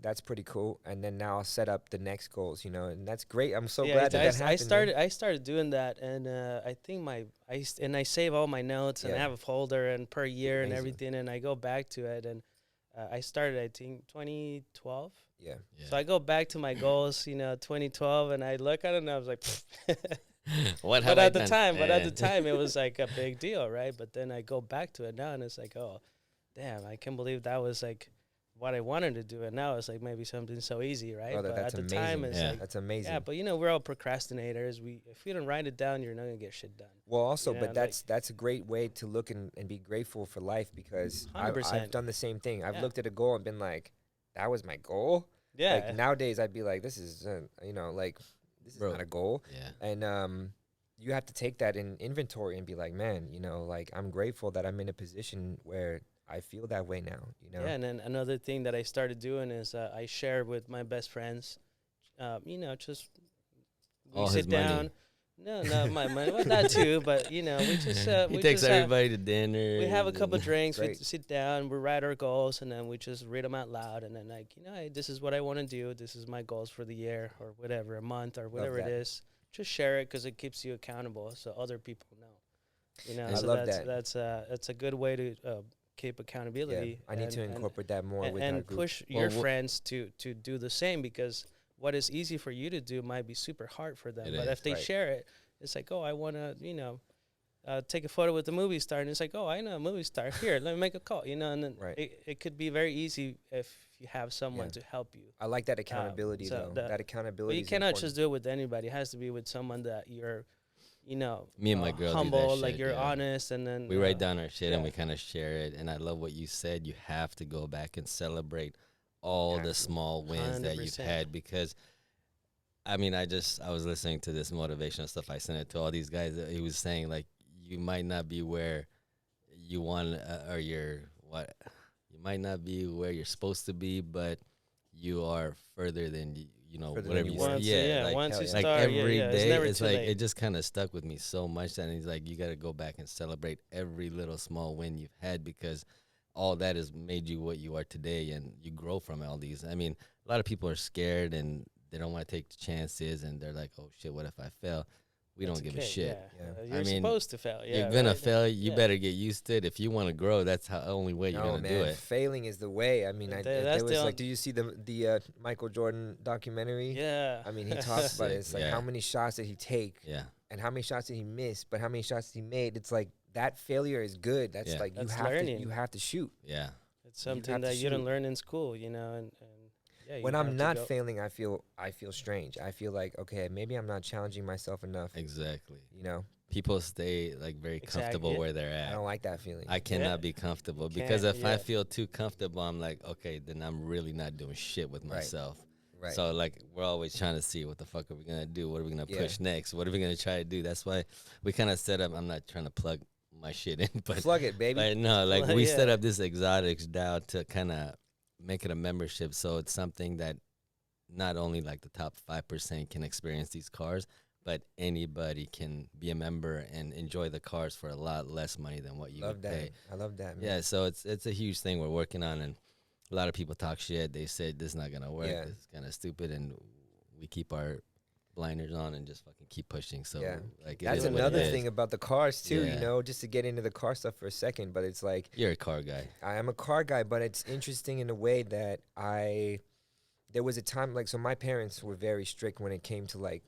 that's pretty cool. And then now I'll set up the next goals, and that's great. I'm so glad that happened. I started doing that, and I think I save all my notes, and I Yeah. have a folder, and per year and Amazing. everything, and I go back to it, and I started, I think, 2012. Yeah, So I go back to my goals, 2012, and I look at it, and I was like, what have but I at the done? time, Yeah. it was like a big deal, right? But then I go back to it now, and it's like, oh, damn, I can't believe that was like what I wanted to do, and now it's like maybe something so easy, right? brother, but that's at the amazing. time, it's Yeah. like, That's amazing. yeah, but we're all procrastinators. If you don't write it down, you're not gonna get shit done. Well, also, Yeah, but that's a great way to look and be grateful for life because I've 100%. done the same thing. I've Yeah. looked at a goal and been like, that was my goal. Yeah, Like nowadays, I'd be like, this is, like this is Bro. not a goal. Yeah. And you have to take that in inventory and be like, man, like I'm grateful that I'm in a position where I feel that way now. yeah. And then another thing that I started doing is I share with my best friends. Just we All his sit money. down. No, not my money. Well, that too, but we just he we takes just have, everybody to dinner. we have a and- couple drinks. We Great. sit down. We write our goals, and then we just read them out loud. And then hey, this is what I want to do. This is my goals for the year or whatever, a month or whatever it that. is. Just share it because it keeps you accountable, so other people know. I so love that's a good way to keep accountability. I need to incorporate that more with our and group. push Well, your wha- friends to do the same, because what is easy for you to do might be super hard for them. It But is, if they right. share it, it's like, oh, I want to, take a photo with the movie star, and it's like, oh, I know a movie star. Here, let me make a call. And then Right. it could be very easy if you have someone Yeah. to help you. I like that accountability so though. the- That But accountability. you is cannot important. just do it with anybody. It has to be with someone that you're, Me and my girl do that humble, like shit, you're yeah. honest, and then We write down our shit and yeah. we kind of share it. And I love what you said. You have to go back and celebrate all Have the to. small wins that you've 100%. had, because I was listening to this motivational stuff. I sent it to all these guys. He was saying like, you might not be where you want you might not be where you're supposed to be, but you are further than Further than whatever you you were. say. Once, Yeah, like, once hell you yeah. like start, every yeah, day, it's never it's too like late. it just kind of stuck with me so much that he's like, you got to go back and celebrate every little small win you've had, because all that has made you what you are today, and you grow from all these. I mean, a lot of people are scared and they don't want to take the chances, and they're like, oh shit, what if I fail? We That's don't give a okay, shit. Yeah. You're I mean, supposed to fail. Yeah, You're gonna right? fail. You Yeah. better get used to it. If you want to grow, that's the only way you're No, gonna man, do it. failing is the way. I mean, That's there the was on- like, do you see the Michael Jordan documentary? Yeah. I mean, he talks about it. Sick, It's like yeah. how many shots did he take, Yeah, and how many shots did he miss, but how many shots did he made? It's like that failure is good. That's Yeah. like That's you learning. have to shoot. yeah. It's You something have to that you don't shoot. learn in school, and yeah. you When have I'm to not go- failing, I feel strange. I feel like, okay, maybe I'm not challenging myself enough. Exactly. People stay like very Exactly, comfortable yeah. where they're I at. don't like that feeling. I cannot Yeah. be comfortable, You because can't, if I yeah. feel too comfortable, I'm like, okay, then I'm really not doing shit with Right. myself. Right. So like, we're always trying to see what the fuck are we gonna do? What are we gonna Yeah. push next? What are we gonna try to do? That's why we kind of set up. I'm not trying to plug my shit in, but Plug it, baby. no, like Well, we yeah. set up this exotics DAO to kind of make it a membership, so it's something that not only like the top 5% can experience these cars, but anybody can be a member and enjoy the cars for a lot less money than what you would pay. I love that, man. Yeah, so it's a huge thing we're working on, and a lot of people talk shit. They said this is not gonna work. Yeah. It's kind of stupid, and we keep our blinders on and just fucking keep pushing. So Yeah. like, it That's is what it another is. thing about the cars too, Yeah. you know, just to get into the car stuff for a second, but it's like You're a car guy. I am a car guy, but it's interesting in a way that there was a time, like, so my parents were very strict when it came to, like,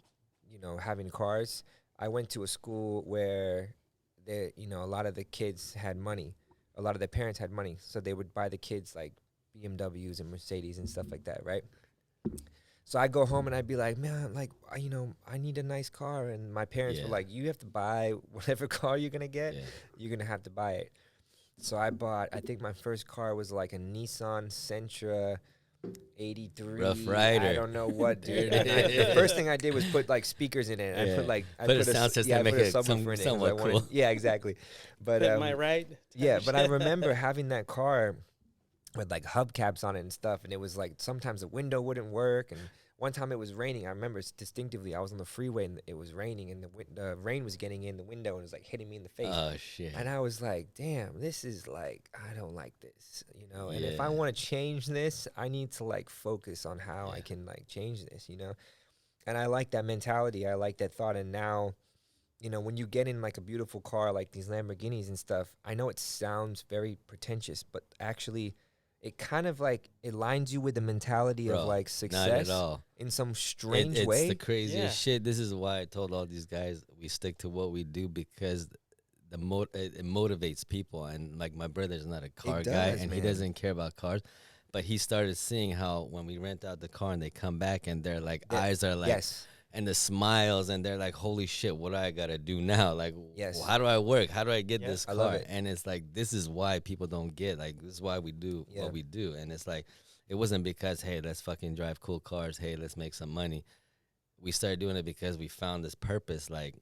you know, having cars. I went to a school where you know, a lot of the kids had money. A lot of their parents had money, so they would buy the kids like BMWs and Mercedes and stuff like that, right? So I go home and I'd be like, man, like, you know, I need a nice car. And my parents were Yeah. like, you have to buy whatever car you're going to get, Yeah. you're going to have to buy it. So I bought, I think my first car was like a Nissan Sentra 83. Rough Rider. I don't know what, dude. There it The is. first thing I did was put like speakers in it. Yeah. I put like, I Put a s- sound system yeah, to I make put a it subwoofer some- in it 'cause I somewhat wanted- cool. Yeah, exactly. But Am I right? yeah, but I remember having that car with like hubcaps on it and stuff, and it was like sometimes the window wouldn't work, and one time it was raining. I remember distinctively. I was on the freeway and it was raining, and the rain was getting in the window and it was like hitting me in the face. Oh shit. And I was like, damn, this is like, I don't like this, you know? And if I Yeah. want to change this, I need to like focus on how I Yeah. can like change this, you know? And I like that mentality. I like that thought. And now, you know, when you get in like a beautiful car, like these Lamborghinis and stuff, I know it sounds very pretentious, but actually it kind of like, it lines you with the mentality Bro, of like not success at all. in some strange It's way. the craziest Yeah. shit. This is why I told all these guys we stick to what we do, because it motivates people. And like, my brother's not a car guy, does, and he man. doesn't care about cars, but he started seeing how when we rent out the car and they come back and their like eyes are like, Yes. and the smiles, and they're like, holy shit, what do I gotta do now? Like, Yes. how do I work? How do I get Yeah. this I car? love it. And it's like, this is why people don't get, like, this is why we do Yeah. what we do. And it's like, it wasn't because, hey, let's fucking drive cool cars, hey, let's make some money. We started doing it because we found this purpose. Like,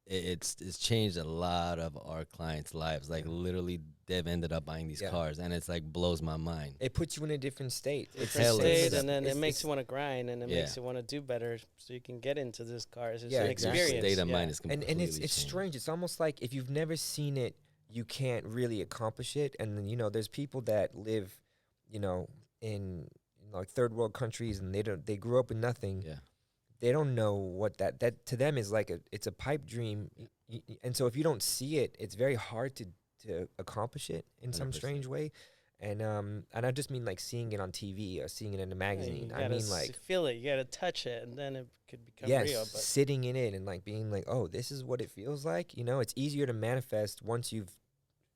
it's changed a lot of our clients' lives. Like, Yeah. literally, they've ended up buying these Yeah. cars, and it's like blows my mind. It puts you in a different state. Different hella state, stuff. and then it it's- makes it's- you want to grind, and it Yeah. makes you want to do better, so you can get into this cars. It's Yeah, an exactly. experience. State of yeah. mind is completely and it's changed. strange. It's almost like if you've never seen it, you can't really accomplish it. And then, you know, there's people that live, you know, in like third world countries, and they grew up with nothing. Yeah. They don't know what that to them is like it's a pipe dream. And so if you don't see it, it's very hard to accomplish it in some 100%. strange way. And I just mean like seeing it on TV or seeing it in a Yeah, magazine. you I gotta mean like feel it. You gotta touch it, and then it could become yes, real. But sitting in it and like being like, oh, this is what it feels like. You know, it's easier to manifest once you've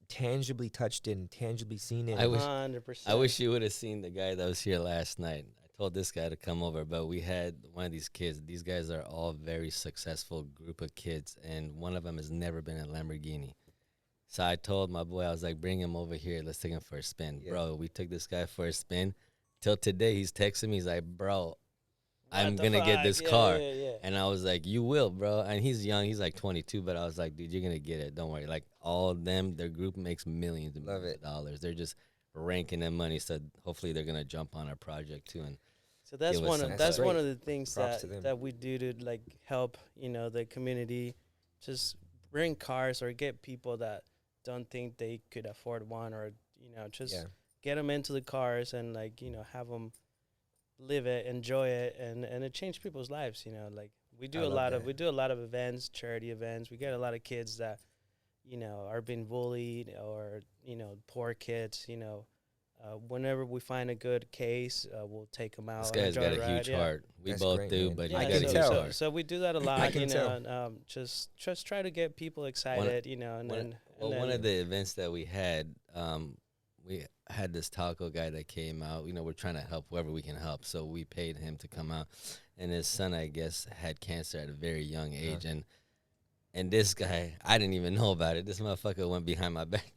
tangibly touched it and tangibly seen it. I wish- 100%. I wish you would have seen the guy that was here last night. I told this guy to come over, but we had one of these kids. These guys are all very successful group of kids, and one of them has never been in a Lamborghini. So I told my boy, I was like, bring him over here. Let's take him for a spin. Yeah. Bro, we took this guy for a spin. Till today, he's texting me. He's like, bro, I'm What going the to get fuck? this Yeah, car. yeah, yeah. And I was like, you will, bro. And he's young. He's like 22, but I was like, dude, you're going to get it. Don't worry. Like, all of them, their group makes millions and Love millions of dollars. They're just ranking them money. So hopefully they're going to jump on our project too. And So that's give us one some of that's one great. of the things Props to them. that we do to like help, you know, the community, just bring cars or get people that don't think they could afford one, or, you know, just Yeah. get them into the cars and, like, you know, have them live it, enjoy it, and it changed people's lives. You know, like we I do a love lot that. of events, charity events. We get a lot of kids that, you know, are being bullied, or, you know, poor kids. You know, whenever we find a good case, we'll take them out. this on a guy's got a joyride, huge yeah. heart. We That's both great, do, man. but I he's can got a huge tell. heart. So we do that a lot, can you know, tell. and just try to get people excited, you know, and then One of the events that we had this taco guy that came out. You know, we're trying to help whoever we can help, so we paid him to come out. And his son, I guess, had cancer at a very young age, and this guy, I didn't even know about it. This motherfucker went behind my back,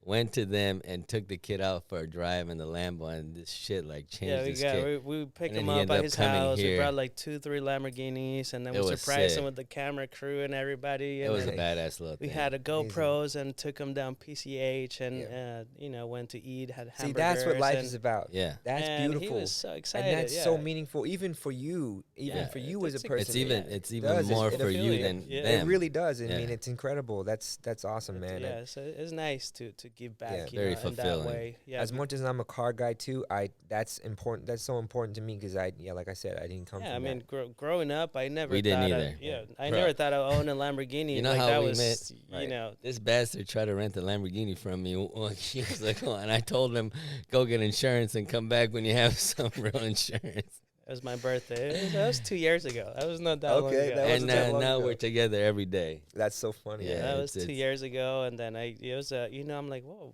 went to them and took the kid out for a drive in the Lambo, and this shit like changed this kid. We picked And him then he up ended at up his coming house. We here. brought like 2-3 Lamborghinis, and then It we was surprised sick. him with the camera crew and everybody. It And was a then badass little we thing. had a GoPros and took him down PCH, and you know, went to eat, had hamburgers. See, that's what life and, is about. Yeah. That's and beautiful. He was so excited. And that's yeah. so meaningful, even for you, Yeah, for you as a it's person. It's even does. more It for you affiliate. than Yeah. them. It really does. I Yeah. mean, it's incredible. That's awesome, man. Yeah, so it's nice to give back. Yeah. You Very know, in that fulfilling. way. Yeah, As much as I'm a car guy too, that's important. That's so important to me because like I said, I didn't come yeah, from I mean, that. growing up, I never. We didn't thought either. I Bro. never thought I'd own a Lamborghini. You know like, how that we was, met? You Right. know, This bastard tried to rent a Lamborghini from me he was like, oh, and I told him, go get insurance and come back when you have some real insurance. it was my birthday. That was 2 years ago. That was not that long Okay, ago. that And wasn't that long now ago. we're together every day. That's so funny. Yeah, that was it's- 2 years ago, and then it was you know, I'm like, whoa,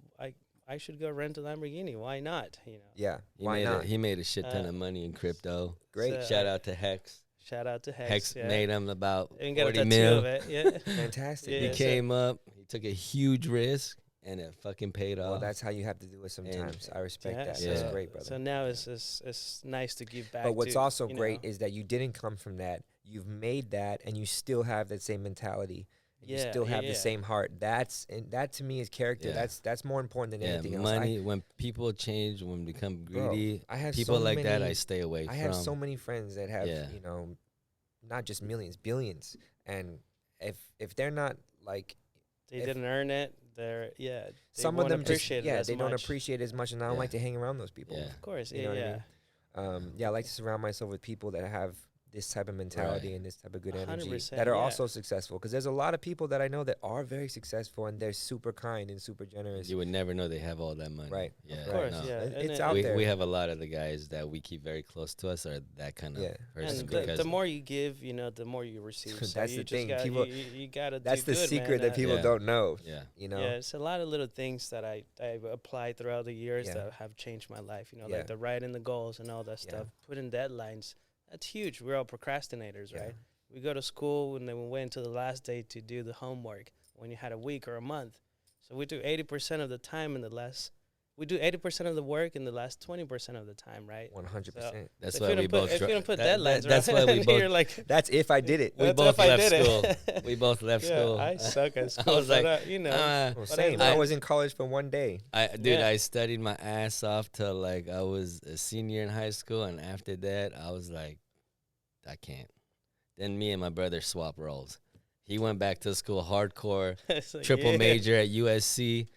I should go rent a Lamborghini. Why not? You know, Yeah. He Why made not? he made a shit ton Uh, of money in crypto. Great. So, Shout out to Hex. shout out to Hex. Hex yeah. made him about I didn't get a 40 tattoo mil. of it. Yeah. Fantastic. Yeah, He so- came up. He took a huge risk, and it fucking paid off. Well, that's how you have to do it sometimes. I respect that. Yeah. That's great, brother. So now it's nice to give back. But what's to, also you great know. is that you didn't come from that. You've made that, and you still have that same mentality. You Yeah, still have yeah. the same heart. And that to me is character. Yeah. That's more important than yeah, anything else. money. When people change, when become Bro, greedy, I have people so like that many- I stay away I from. have so many friends that have, Yeah. you know, not just millions, billions. And if they're not like They if- didn't earn it. They're they some of won't them just appreciate it as they don't much. appreciate it as much, and I don't Yeah. like to hang around those people. Yeah. Of course, You know what I yeah. mean? I like to surround myself with people that have this type of mentality Right. and this type of good energy 100%, that are yeah. also successful. Because there's a lot of people that I know that are very successful and they're super kind and super generous. You would never know they have all that money. Right. Yeah. Of course, no. yeah. It- and it's it- out we, there. we have a lot of the guys that we keep very close to us are that kind of Yeah. person. And because the more you give, you know, the more you receive. So That's you the just thing. Gotta, People- you gotta. That's do the good, secret man. that people Yeah. don't know. yeah. You know. Yeah, it's a lot of little things that I've applied throughout the years Yeah. that have changed my life. You know, Yeah. like the writing the goals and all that Yeah. stuff. Putting deadlines. That's huge. We're all procrastinators, Yeah. right? We go to school and then we wait until the last day to do the homework when you had a week or a month. So we do 80% of the time in the last. We do 80% of the work in the last 20% of the time, right? 100%. That's So why if you we don't put, both. if you don't put that- deadlines, that's right? why we both. You're like, That's if I did it. We That's both if I left did school. it. We both left yeah, school. I suck at school. was but, like, you know, Well, but same. I- I was in college for one day. Dude, Yeah. I studied my ass off till like I was a senior in high school, and after that, I was like, I can't. Then me and my brother swap roles. He went back to school hardcore, it's like, triple yeah. major at USC.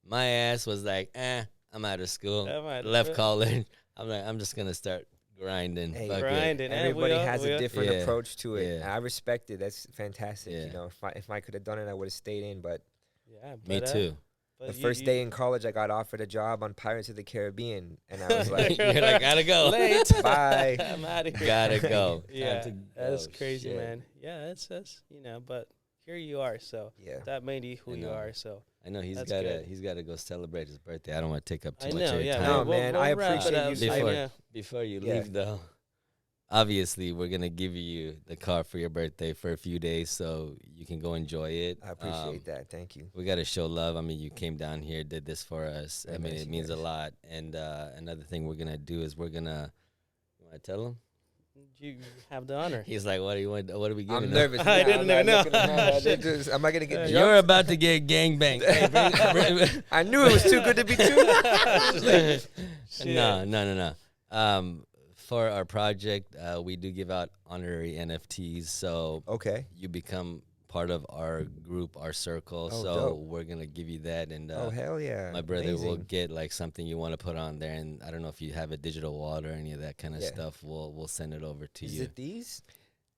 My ass was like, I'm out of school. I'm out of Left it. college. I'm like, I'm just gonna start grinding. Hey, Fuck it. Grinding. And Everybody we all- has we a all- different Yeah. approach to it. Yeah. I respect it. That's fantastic. Yeah. You know, if I could have done it, I would have stayed in. But Yeah, Me but, too. but the you- first you- day in college, I got offered a job on Pirates of the Caribbean, and I was like, You're like, gotta go. late. Bye. I'm out of here. Gotta go. Time Yeah, to that's go. crazy, Shit. man. Yeah, that's you know, but here you are, so Yeah. that made you who I you know. are. So I know That's good. he's gotta go celebrate his birthday. I don't want to take up too I much know, of your yeah. time. No, man, I wrap it appreciate up. you So, Before- yeah. Before you Yeah. leave, though, obviously we're gonna give you the car for your birthday for a few days, so you can go enjoy it. I appreciate that. Thank you. We gotta show love. I mean, you came down here, did this for us. Very I mean, nice, it you means a guys. lot. And another thing we're gonna do is we're gonna. You want to tell him? You have the honor. He's like, "What do you want? What are we giving?" I'm him?" nervous. I now. didn't I'm even know. not looking around. Am I gonna get You're jumped? about to get gangbanged. Hey, I knew it was too good to be true. No. For our project, we do give out honorary NFTs, so Okay. you become part of our group, our circle. Oh, so dope. we're gonna give you that, and Oh hell yeah. my brother will Amazing. get like something you want to put on there. And I don't know if you have a digital wallet or any of that kind of Yeah. stuff. We'll send it over to Is you. it these?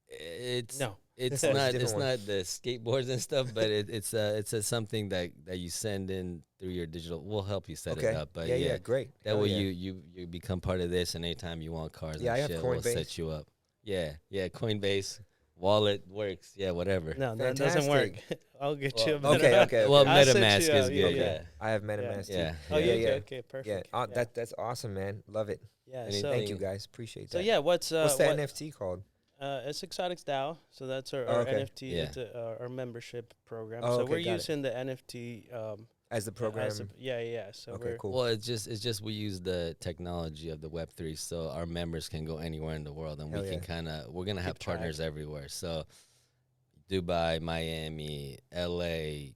It's No. It's Oh, it's a not. different It's one. not the skateboards and stuff, but it's something that you send in through your digital. We'll help you set Okay. it up. But yeah, great. that Hell way yeah. you become part of this, and anytime you want cars Yeah, I and have shit, we'll Coinbase. set you up. Yeah, Coinbase wallet works. Yeah, whatever. No, that doesn't work. Fantastic. I'll get Well, you a better Okay, one. okay. Well, I'll set MetaMask you is up, good. yeah. Yeah. I have MetaMask Yeah. too. Oh, Yeah, yeah, yeah. okay, perfect. Yeah, that's awesome, man. Love it. yeah. Anything- So, Thank you guys. Appreciate so that. yeah, what's the what, NFT called? It's Exotics DAO, so that's our Oh, okay. NFT, Yeah. it's our membership program. Oh, so okay, we're got it. using the NFT as the program. Yeah. So Okay, cool. Well, it's just we use the technology of the Web3, so our members can go anywhere in the world, and Hell we can we're gonna have Keep track. partners everywhere. So Dubai, Miami, LA,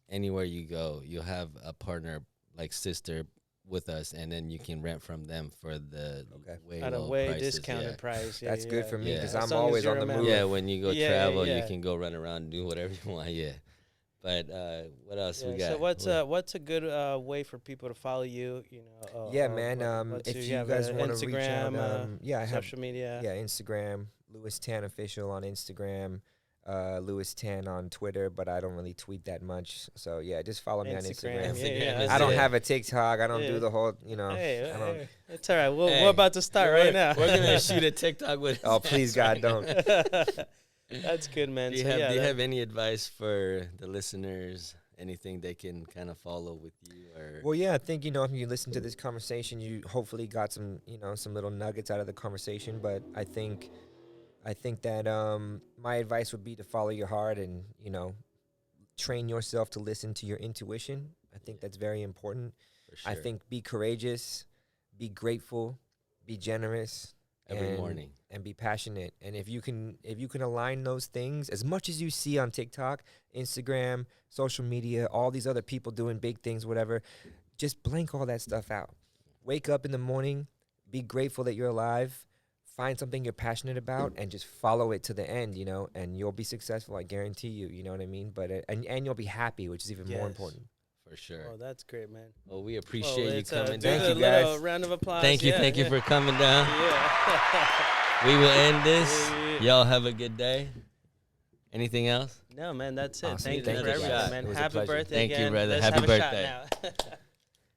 anywhere you go, you'll have a partner like sister with us, and then you can rent from them for the way at a low way prices, discounted price. Yeah, That's good for me Yeah. because As I'm long as always you're on a the member. move. Yeah, when you go Yeah, travel, yeah. you can go run around, do whatever you want. Yeah, but what else we got? So what's a good way for people to follow you? You know. Yeah, man. If you guys want to reach out, I have social media. Yeah, Instagram, Louis Tan official on Instagram, Louis Tan on Twitter, but I don't really tweet that much. So yeah, just follow me on Instagram. Yeah, I don't it. have a TikTok. I don't Yeah. do the whole, I don't. Hey, it's all right. Hey, We're about to start right now. We're gonna shoot a TikTok with. Oh, please, God, don't. That's good, man. Do you have any advice for the listeners? Anything they can kind of follow with you, or Well, yeah, I think, if you listen to this conversation, you hopefully got some, some little nuggets out of the conversation. But I think that my advice would be to follow your heart and, train yourself to listen to your intuition. I think that's very important. for sure. I think be courageous, be grateful, be generous every morning. and be passionate. And if you can align those things, as much as you see on TikTok, Instagram, social media, all these other people doing big things, whatever, just blank all that stuff out. Wake up in the morning, be grateful that you're alive, find something you're passionate about, and just follow it to the end, and you'll be successful. I guarantee you, you know what I mean? But and you'll be happy, which is even more important. For sure. Oh, that's great, man. Well, we appreciate you coming do down. Thank a you, guys. little round of applause. Thank you for coming down. Yeah. We will end this. Yeah. Y'all have a good day. Anything else? No, man, that's it. Awesome. Thank you Thank for you, everything, guys. man. It was a Happy pleasure. birthday Thank you, again. brother. Let's Happy have a shot birthday. now.